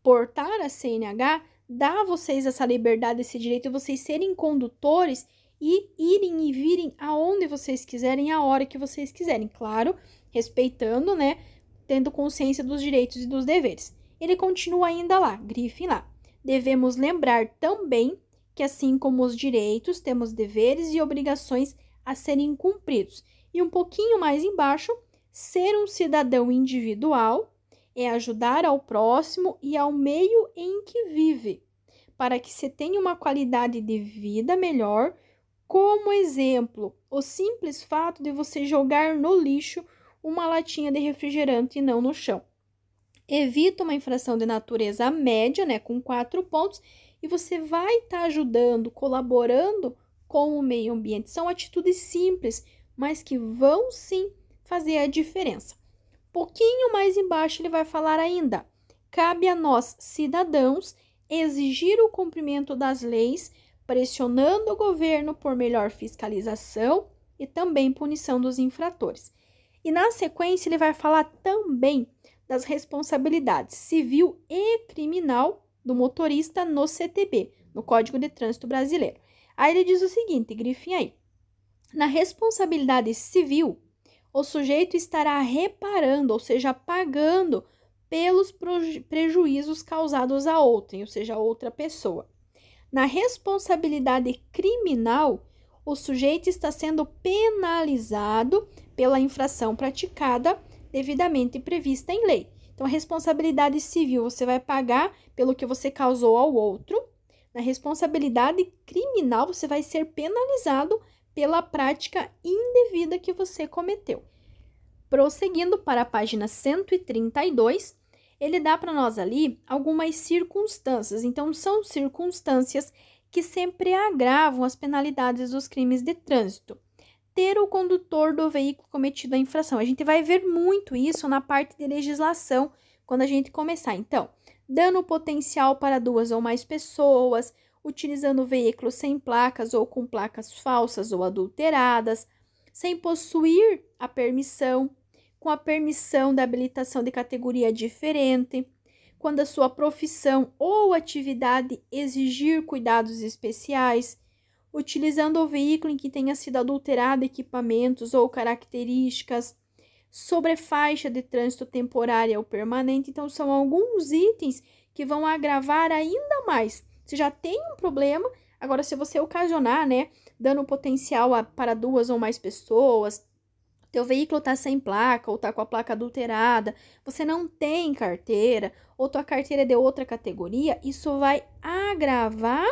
Portar a CNH dá a vocês essa liberdade, esse direito de vocês serem condutores e irem e virem aonde vocês quiserem, a hora que vocês quiserem. Claro, respeitando, né? Tendo consciência dos direitos e dos deveres. Ele continua ainda lá, grifem lá. Devemos lembrar também que, assim como os direitos, temos deveres e obrigações a serem cumpridos. E um pouquinho mais embaixo, ser um cidadão individual é ajudar ao próximo e ao meio em que vive, para que se tenha uma qualidade de vida melhor. Como exemplo, o simples fato de você jogar no lixo uma latinha de refrigerante e não no chão. Evita uma infração de natureza média, né, com 4 pontos, e você vai estar ajudando, colaborando com o meio ambiente. São atitudes simples, mas que vão sim fazer a diferença. Pouquinho mais embaixo ele vai falar ainda: cabe a nós, cidadãos, exigir o cumprimento das leis, pressionando o governo por melhor fiscalização e também punição dos infratores. E na sequência ele vai falar também das responsabilidades civil e criminal do motorista no CTB, no Código de Trânsito Brasileiro. Aí ele diz o seguinte, grifem aí: na responsabilidade civil, o sujeito estará reparando, ou seja, pagando pelos prejuízos causados a outrem, ou seja, a outra pessoa. Na responsabilidade criminal, o sujeito está sendo penalizado pela infração praticada devidamente prevista em lei. Então, a responsabilidade civil, você vai pagar pelo que você causou ao outro. Na responsabilidade criminal, você vai ser penalizado pela prática indevida que você cometeu. Prosseguindo para a página 132, ele dá para nós ali algumas circunstâncias. Então, são circunstâncias que sempre agravam as penalidades dos crimes de trânsito. Ter o condutor do veículo cometido a infração. A gente vai ver muito isso na parte de legislação quando a gente começar. Então, dano potencial para 2 ou mais pessoas, utilizando veículos sem placas ou com placas falsas ou adulteradas, sem possuir a permissão, com a permissão da habilitação de categoria diferente, quando a sua profissão ou atividade exigir cuidados especiais, utilizando o veículo em que tenha sido adulterado equipamentos ou características, sobre faixa de trânsito temporária ou permanente. Então, são alguns itens que vão agravar ainda mais. Você já tem um problema, agora se você ocasionar, dano potencial para 2 ou mais pessoas, teu veículo tá sem placa ou tá com a placa adulterada, você não tem carteira ou tua carteira é de outra categoria, isso vai agravar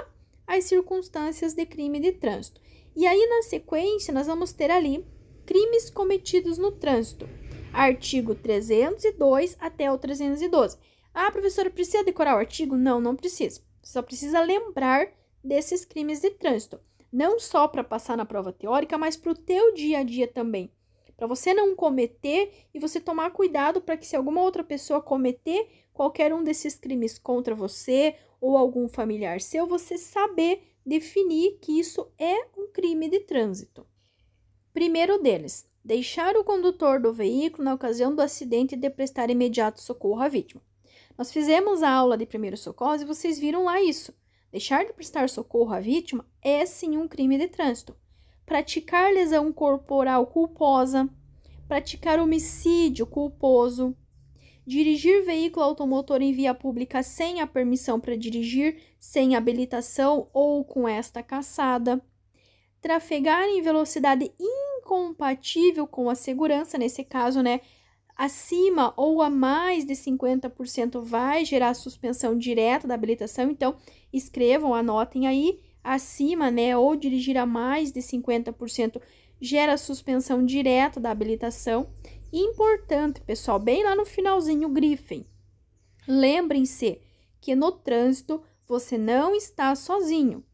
as circunstâncias de crime de trânsito. E aí, na sequência, nós vamos ter ali crimes cometidos no trânsito. Artigo 302 até o 312. Ah, professora, precisa decorar o artigo? Não, não precisa. Você só precisa lembrar desses crimes de trânsito. Não só para passar na prova teórica, mas para o teu dia a dia também. Para você não cometer e você tomar cuidado para que se alguma outra pessoa cometer qualquer um desses crimes contra você ou algum familiar seu, você saber definir que isso é um crime de trânsito. Primeiro deles, deixar o condutor do veículo na ocasião do acidente de prestar imediato socorro à vítima. Nós fizemos a aula de primeiros socorros e vocês viram lá isso. Deixar de prestar socorro à vítima é sim um crime de trânsito. Praticar lesão corporal culposa, praticar homicídio culposo, dirigir veículo automotor em via pública sem a permissão para dirigir, sem habilitação ou com esta cassada, trafegar em velocidade incompatível com a segurança, nesse caso, acima ou a mais de 50% vai gerar suspensão direta da habilitação, então escrevam, anotem aí, acima, ou dirigir a mais de 50% gera suspensão direta da habilitação. Importante, pessoal, bem lá no finalzinho, grifem. Lembrem-se que no trânsito você não está sozinho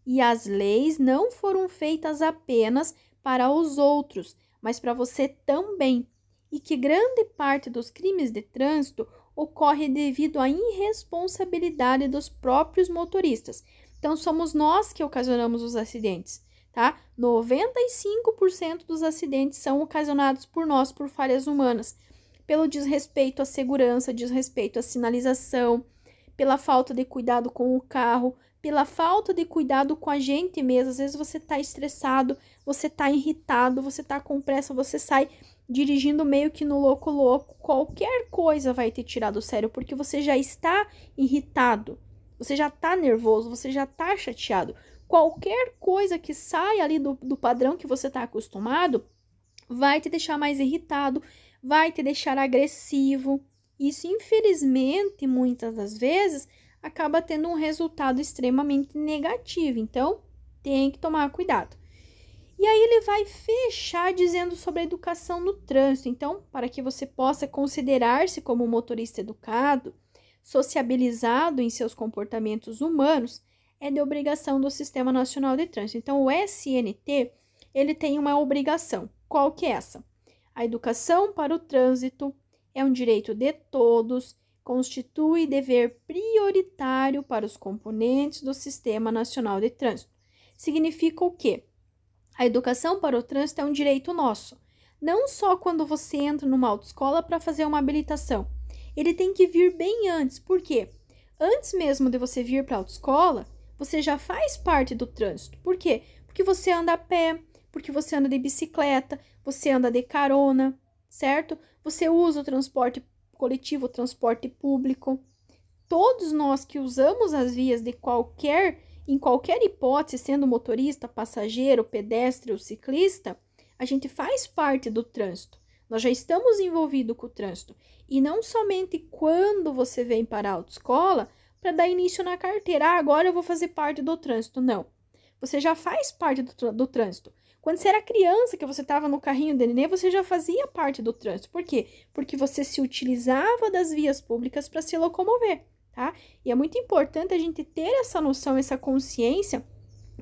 e as leis não foram feitas apenas para os outros, mas para você também. E que grande parte dos crimes de trânsito ocorre devido à irresponsabilidade dos próprios motoristas. Então, somos nós que ocasionamos os acidentes, tá? 95% dos acidentes são ocasionados por nós, por falhas humanas, pelo desrespeito à segurança, desrespeito à sinalização, pela falta de cuidado com o carro, pela falta de cuidado com a gente mesmo. Às vezes você tá estressado, você tá irritado, você tá com pressa, você sai dirigindo meio que no louco, qualquer coisa vai te tirar do sério, porque você já está irritado. Você já tá nervoso, você já tá chateado. Qualquer coisa que saia ali do padrão que você tá acostumado vai te deixar mais irritado, vai te deixar agressivo. Isso, infelizmente, muitas das vezes, acaba tendo um resultado extremamente negativo. Então, tem que tomar cuidado. E aí ele vai fechar dizendo sobre a educação no trânsito. Então, para que você possa considerar-se como um motorista educado, sociabilizado em seus comportamentos humanos, é de obrigação do Sistema Nacional de Trânsito. Então, o SNT, ele tem uma obrigação. Qual que é essa? A educação para o trânsito é um direito de todos, constitui dever prioritário para os componentes do Sistema Nacional de Trânsito. Significa o quê? A educação para o trânsito é um direito nosso. Não só quando você entra numa autoescola para fazer uma habilitação. Ele tem que vir bem antes. Por quê? Antes mesmo de você vir para a autoescola, você já faz parte do trânsito. Por quê? Porque você anda a pé, porque você anda de bicicleta, você anda de carona, certo? Você usa o transporte coletivo, o transporte público. Todos nós que usamos as vias em qualquer hipótese, sendo motorista, passageiro, pedestre ou ciclista, a gente faz parte do trânsito. Nós já estamos envolvidos com o trânsito. E não somente quando você vem para a autoescola para dar início na carteira. Ah, agora eu vou fazer parte do trânsito. Não. Você já faz parte do trânsito. Quando você era criança, que você estava no carrinho de nenê, você já fazia parte do trânsito. Por quê? Porque você se utilizava das vias públicas para se locomover, tá? E é muito importante a gente ter essa noção, essa consciência,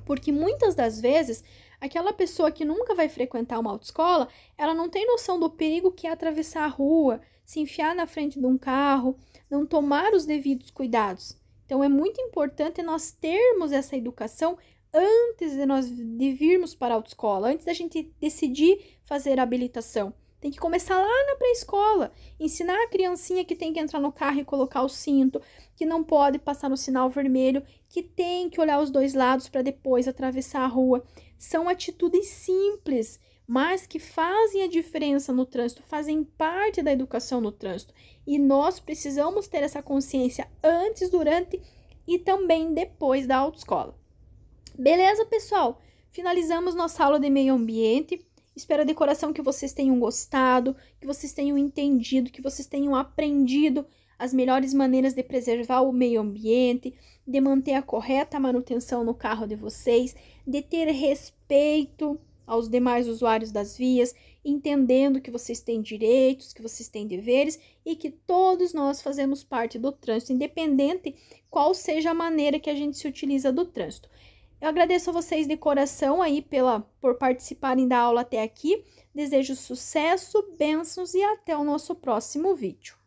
porque muitas das vezes aquela pessoa que nunca vai frequentar uma autoescola, ela não tem noção do perigo que é atravessar a rua, se enfiar na frente de um carro, não tomar os devidos cuidados. Então é muito importante nós termos essa educação antes de virmos para a autoescola, antes da gente decidir fazer a habilitação. Tem que começar lá na pré-escola, ensinar a criancinha que tem que entrar no carro e colocar o cinto, que não pode passar no sinal vermelho, que tem que olhar os dois lados para depois atravessar a rua. São atitudes simples, mas que fazem a diferença no trânsito, fazem parte da educação no trânsito. E nós precisamos ter essa consciência antes, durante e também depois da autoescola. Beleza, pessoal? Finalizamos nossa aula de meio ambiente. Espero de coração que vocês tenham gostado, que vocês tenham entendido, que vocês tenham aprendido as melhores maneiras de preservar o meio ambiente, de manter a correta manutenção no carro de vocês, de ter respeito aos demais usuários das vias, entendendo que vocês têm direitos, que vocês têm deveres e que todos nós fazemos parte do trânsito, independente qual seja a maneira que a gente se utiliza do trânsito. Eu agradeço a vocês de coração aí por participarem da aula até aqui. Desejo sucesso, bênçãos e até o nosso próximo vídeo.